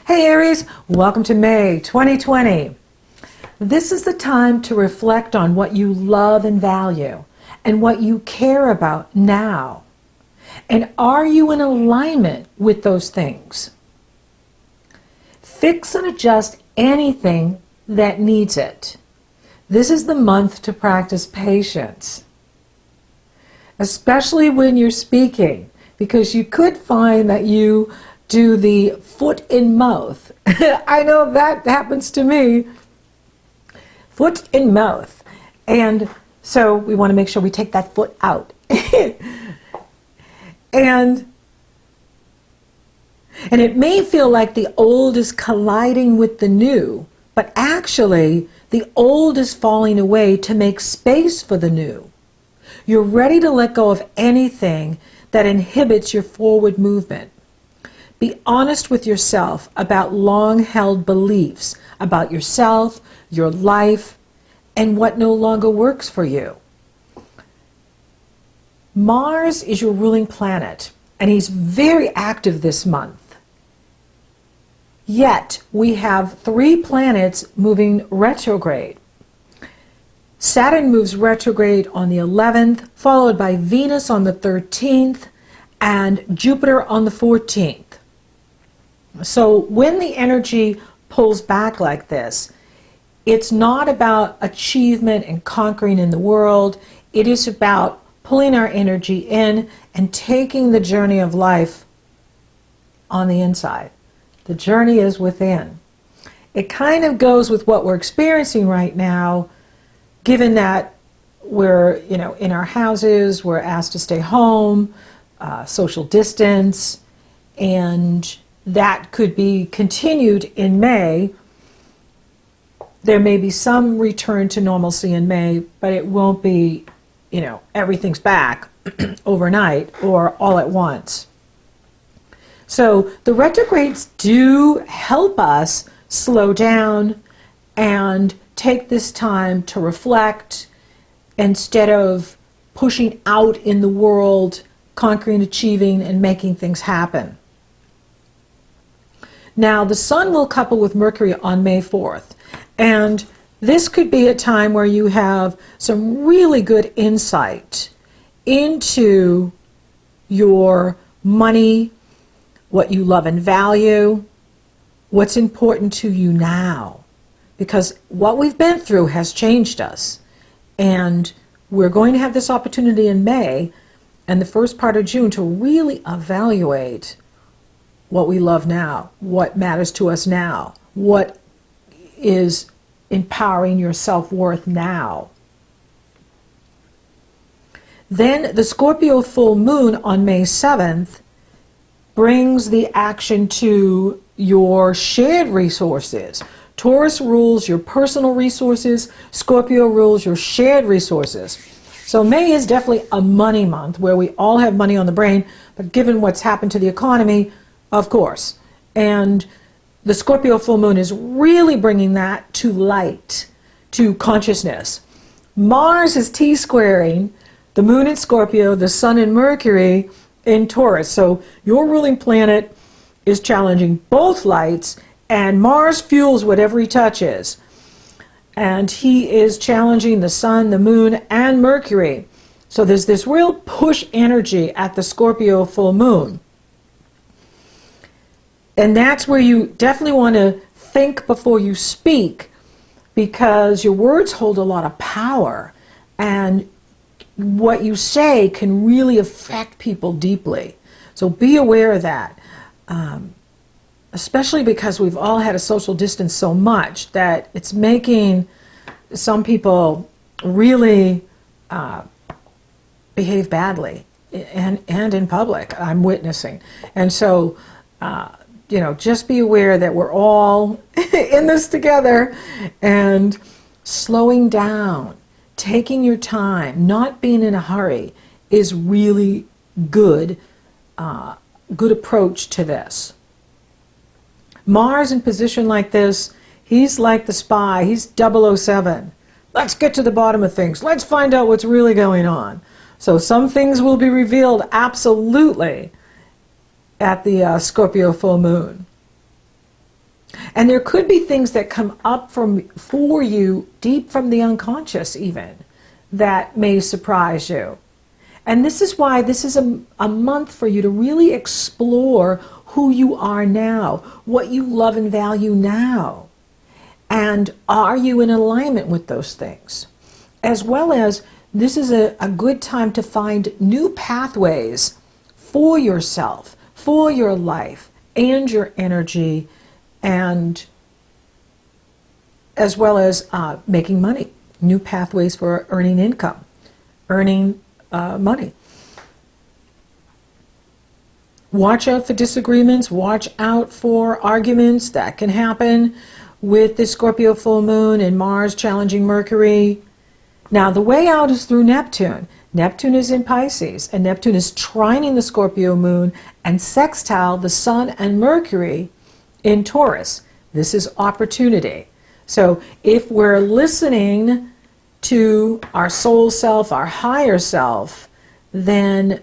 Hey Aries, welcome to May 2020. This is the time to reflect on what you love and value and what you care about now. And are you in alignment with those things? Fix and adjust anything that needs it. This is the month to practice patience, especially when you're speaking, because you could find that you do the foot in mouth. I know that happens to me. Foot in mouth. And so we want to make sure we take that foot out. And it may feel like the old is colliding with the new, but actually the old is falling away to make space for the new. You're ready to let go of anything that inhibits your forward movement. Be honest with yourself about long-held beliefs about yourself, your life, and what no longer works for you. Mars is your ruling planet, and he's very active this month. Yet, we have 3 planets moving retrograde. Saturn moves retrograde on the 11th, followed by Venus on the 13th, and Jupiter on the 14th. So when the energy pulls back like this, it's not about achievement and conquering in the world. It is about pulling our energy in and taking the journey of life on the inside. The journey is within. It kind of goes with what we're experiencing right now, given that we're, in our houses, we're asked to stay home, social distance, and that could be continued in May. There may be some return to normalcy in May, but it won't be, everything's back overnight or all at once. So the retrogrades do help us slow down and take this time to reflect instead of pushing out in the world, conquering, achieving, and making things happen. Now, the Sun will couple with Mercury on May 4th, and this could be a time where you have some really good insight into your money, what you love and value, what's important to you now. Because what we've been through has changed us, and we're going to have this opportunity in May and the first part of June to really evaluate what we love now, what matters to us now, what is empowering your self-worth now. Then the Scorpio full moon on May 7th brings the action to your shared resources. Taurus rules your personal resources, Scorpio rules your shared resources. So May is definitely a money month where we all have money on the brain, but given what's happened to the economy, of course. And the Scorpio full moon is really bringing that to light, to consciousness. Mars is T-squaring the moon in Scorpio, the sun in Mercury in Taurus. So your ruling planet is challenging both lights, and Mars fuels whatever he touches. And he is challenging the sun, the moon, and Mercury. So there's this real push energy at the Scorpio full moon. And that's where you definitely want to think before you speak, because your words hold a lot of power, and what you say can really affect people deeply. So be aware of that, especially because we've all had a social distance so much that it's making some people really behave badly, and in public, I'm witnessing. And so just be aware that we're all in this together, and slowing down, taking your time, not being in a hurry is really good approach to this. Mars in position like this, he's like the spy, he's 007. Let's get to the bottom of things. Let's find out what's really going on. So some things will be revealed absolutely at the Scorpio full moon. And there could be things that come up for you deep from the unconscious even that may surprise you. And this is why this is a month for you to really explore who you are now, what you love and value now. And are you in alignment with those things? As well as this is a good time to find new pathways for yourself, for your life, and your energy, and as well as making money, new pathways for earning income, earning money. Watch out for disagreements, watch out for arguments that can happen with the Scorpio full moon and Mars challenging Mercury. Now the way out is through Neptune. Neptune is in Pisces, and Neptune is trining the Scorpio moon and sextile the Sun and Mercury in Taurus. This is opportunity. So if we're listening to our soul self, our higher self, then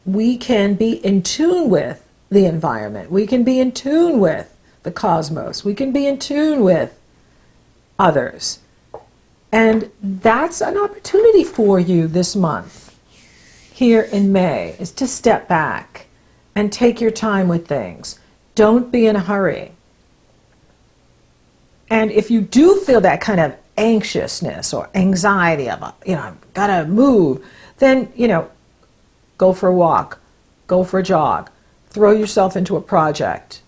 we can be in tune with the environment. We can be in tune with the cosmos. We can be in tune with others. And that's an opportunity for you this month, here in May, is to step back and take your time with things. Don't be in a hurry. And if you do feel that kind of anxiousness or anxiety of, I've got to move, then, go for a walk, go for a jog, throw yourself into a project,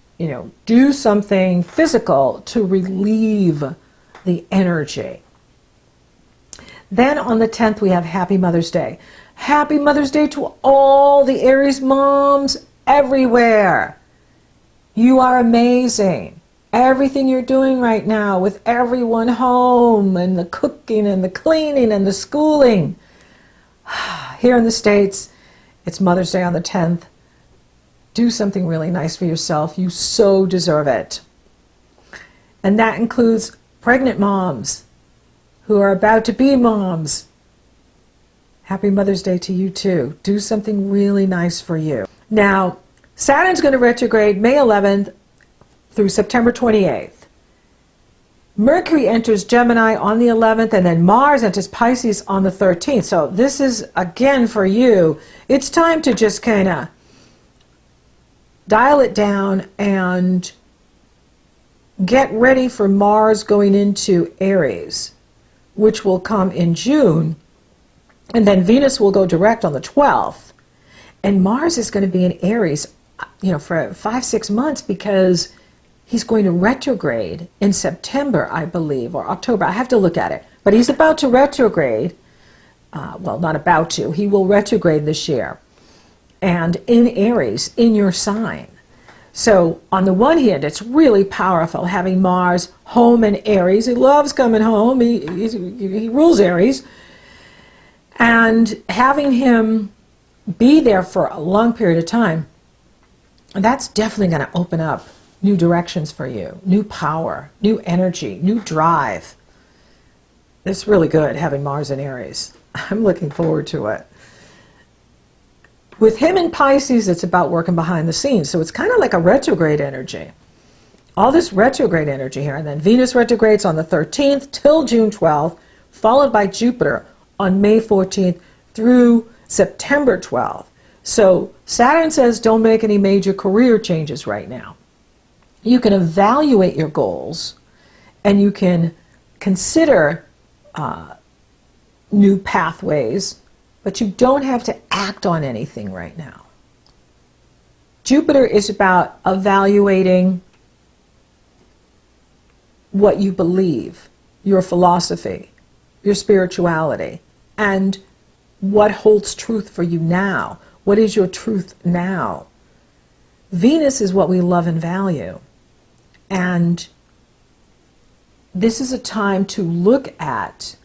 do something physical to relieve the energy. Then on the 10th, we have Happy Mother's Day. Happy Mother's Day to all the Aries moms everywhere. You are amazing. Everything you're doing right now with everyone home, and the cooking and the cleaning and the schooling. Here in the States, it's Mother's Day on the 10th. Do something really nice for yourself. You so deserve it. And that includes pregnant moms who are about to be moms. Happy Mother's Day to you too. Do something really nice for you. Now, Saturn's going to retrograde May 11th through September 28th. Mercury enters Gemini on the 11th, and then Mars enters Pisces on the 13th. So this is, again, for you, it's time to just kind of dial it down and get ready for Mars going into Aries, which will come in June. And then Venus will go direct on the 12th. And Mars is going to be in Aries, for 5-6 months, because he's going to retrograde in September, I believe, or October. I have to look at it. But he's about to retrograde. Well, not about to. He will retrograde this year. And in Aries, in your sign. So on the one hand, it's really powerful having Mars home in Aries. He loves coming home. He rules Aries. And having him be there for a long period of time, that's definitely going to open up new directions for you, new power, new energy, new drive. It's really good having Mars in Aries. I'm looking forward to it. With him in Pisces, it's about working behind the scenes. So it's kind of like a retrograde energy. All this retrograde energy here. And then Venus retrogrades on the 13th till June 12th, followed by Jupiter on May 14th through September 12th. So Saturn says don't make any major career changes right now. You can evaluate your goals, and you can consider new pathways, but you don't have to act on anything right now. Jupiter is about evaluating what you believe, your philosophy, your spirituality, and what holds truth for you now. What is your truth now? Venus is what we love and value. And this is a time to look at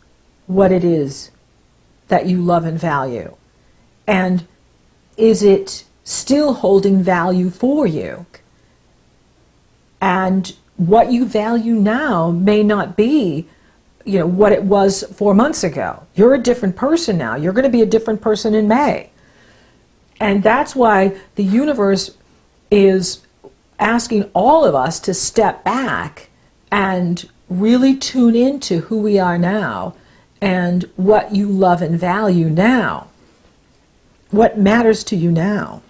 what it is that you love and value. And is it still holding value for you? And what you value now may not be, what it was 4 months ago. You're a different person now. You're going to be a different person in May. And that's why the universe is asking all of us to step back and really tune into who we are now and what you love and value now. What matters to you now.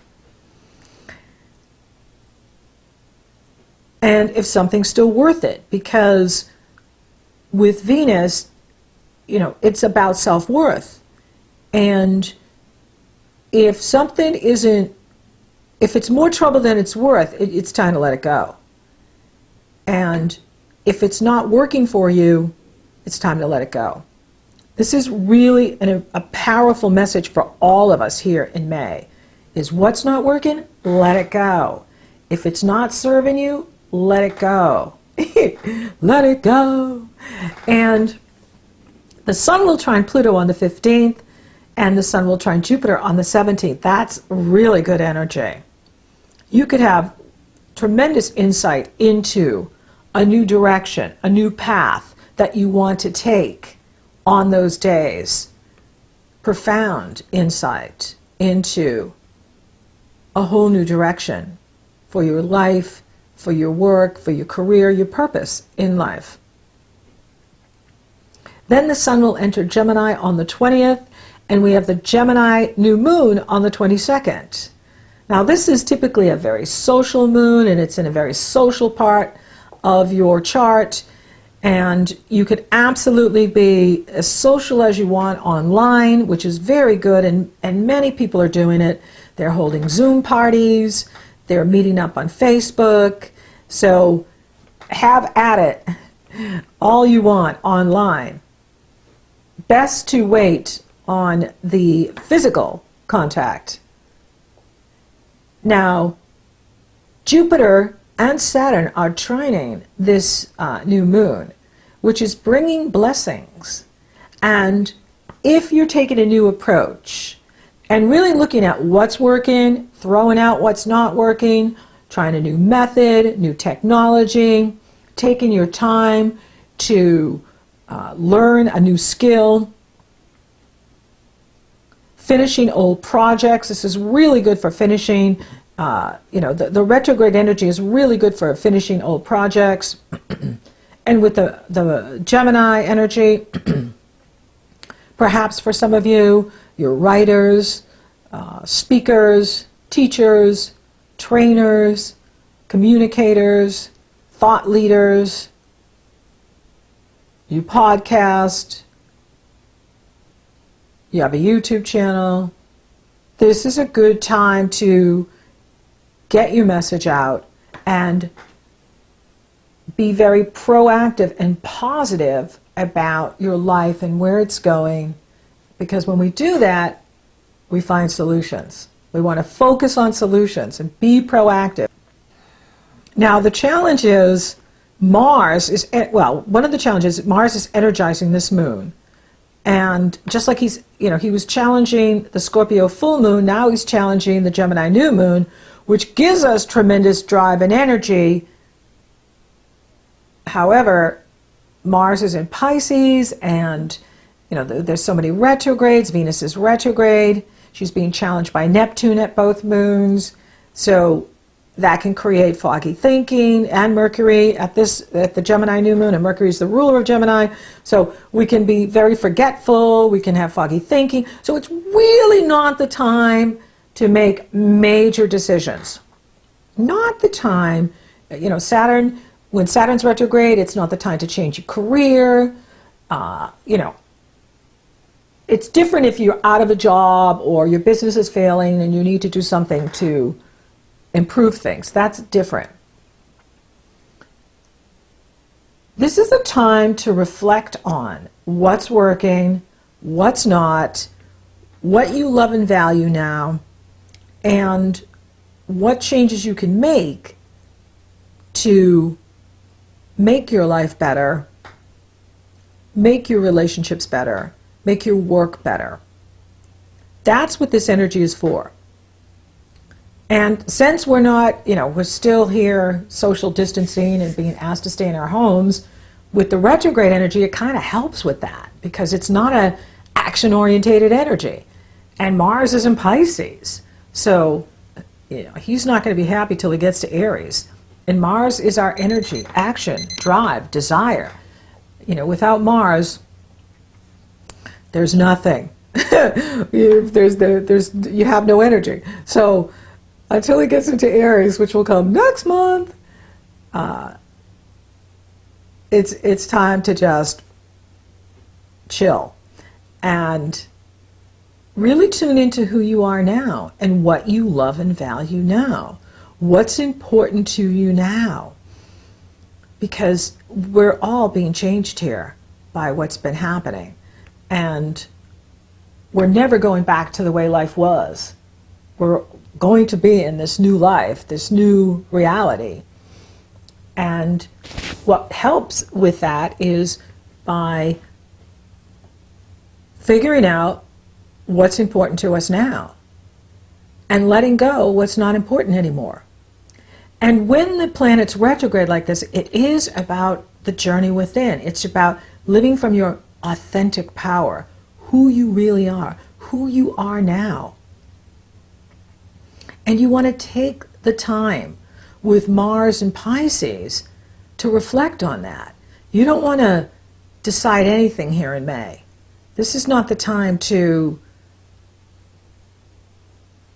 And if something's still worth it, because with Venus, you know, it's about self-worth. And if something isn't, if it's more trouble than it's worth, it's time to let it go. And if it's not working for you, it's time to let it go. This is really a powerful message for all of us here in May, is what's not working, let it go. If it's not serving you, let it go. Let it go. And the Sun will trine Pluto on the 15th, and the Sun will trine Jupiter on the 17th. That's really good energy. You could have tremendous insight into a new direction, a new path that you want to take on those days. Profound insight into a whole new direction for your life, for your work, for your career, your purpose in life. Then the Sun will enter Gemini on the 20th, and we have the Gemini new moon on the 22nd. Now this is typically a very social moon, and it's in a very social part of your chart, and you could absolutely be as social as you want online, which is very good, and many people are doing it. They're holding Zoom parties, they're meeting up on Facebook, so have at it all you want online. Best to wait on the physical contact. Now, Jupiter and Saturn are trining this new moon, which is bringing blessings. And if you're taking a new approach and really looking at what's working, throwing out what's not working, trying a new method, new technology, taking your time to learn a new skill, finishing old projects. This is really good for finishing. The retrograde energy is really good for finishing old projects. And with the Gemini energy, perhaps for some of you, you're writers, speakers, teachers, trainers, communicators, thought leaders, you podcast, you have a YouTube channel. This is a good time to get your message out and be very proactive and positive about your life and where it's going, because when we do that, we find solutions. We want to focus on solutions and be proactive. Now the challenge is Mars is, well, one of the challenges, Mars is energizing this moon. And just like he was challenging the Scorpio full moon, now he's challenging the Gemini new moon, which gives us tremendous drive and energy. However, Mars is in Pisces, and there's so many retrogrades. Venus is retrograde. She's being challenged by Neptune at both moons. So that can create foggy thinking, and Mercury at the Gemini new moon, and Mercury is the ruler of Gemini. So we can be very forgetful, we can have foggy thinking. So it's really not the time to make major decisions. Not the time, Saturn, when Saturn's retrograde, it's not the time to change your career. It's different if you're out of a job or your business is failing and you need to do something to improve things. That's different. This is a time to reflect on what's working, what's not, what you love and value now, and what changes you can make to make your life better, make your relationships better, make your work better. That's what this energy is for. And since we're not, we're still here social distancing and being asked to stay in our homes, with the retrograde energy, it kind of helps with that because it's not an action-orientated energy. And Mars is in Pisces. So, he's not going to be happy till he gets to Aries. And Mars is our energy, action, drive, desire. You know, without Mars, there's nothing. you have no energy. So until he gets into Aries, which will come next month, it's time to just chill and really tune into who you are now and what you love and value now. What's important to you now? Because we're all being changed here by what's been happening. And we're never going back to the way life was. We're going to be in this new life, this new reality. And what helps with that is by figuring out what's important to us now and letting go what's not important anymore. And when the planets retrograde like this, it is about the journey within. It's about living from your authentic power, who you really are, who you are now. And you want to take the time with Mars and Pisces to reflect on that. You don't want to decide anything here in May. This is not the time to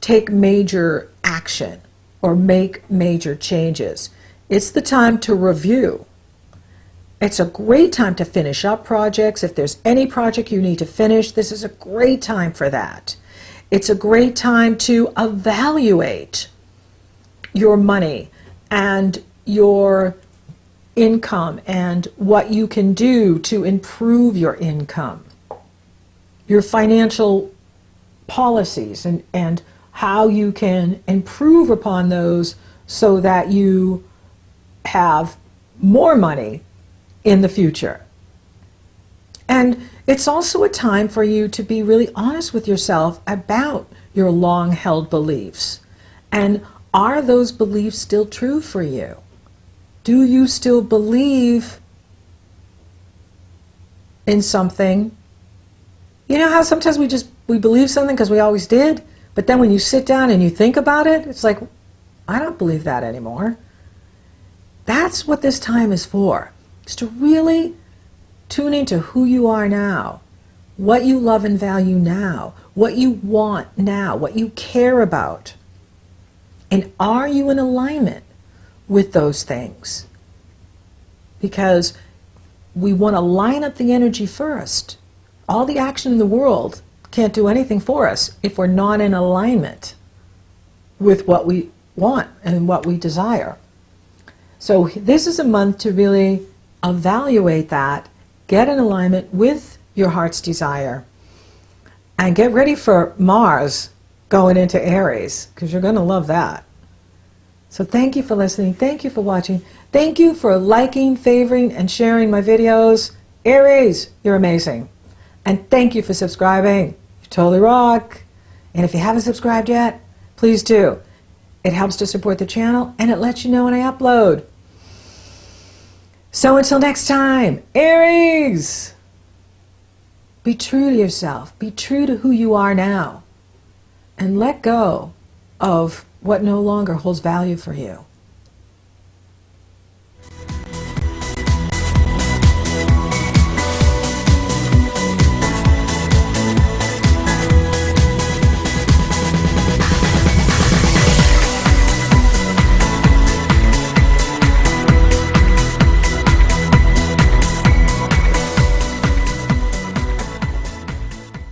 take major action or make major changes. It's the time to review. It's a great time to finish up projects. If there's any project you need to finish, this is a great time for that. It's a great time to evaluate your money and your income and what you can do to improve your income, your financial policies, and how you can improve upon those so that you have more money in the future. And it's also a time for you to be really honest with yourself about your long-held beliefs. And are those beliefs still true for you? Do you still believe in something? You know how sometimes we believe something because we always did, but then when you sit down and you think about it, it's like, I don't believe that anymore. That's what this time is for. It's to really tune into who you are now, what you love and value now, what you want now, what you care about. And are you in alignment with those things? Because we want to line up the energy first. All the action in the world can't do anything for us if we're not in alignment with what we want and what we desire. So this is a month to really evaluate that, get in alignment with your heart's desire, and get ready for Mars going into Aries, because you're going to love that. So thank you for listening. Thank you for watching. Thank you for liking, favoring, and sharing my videos. Aries, you're amazing. And thank you for subscribing. You totally rock. And if you haven't subscribed yet, please do. It helps to support the channel, and it lets you know when I upload. So until next time, Aries, be true to yourself. Be true to who you are now. And let go of what no longer holds value for you.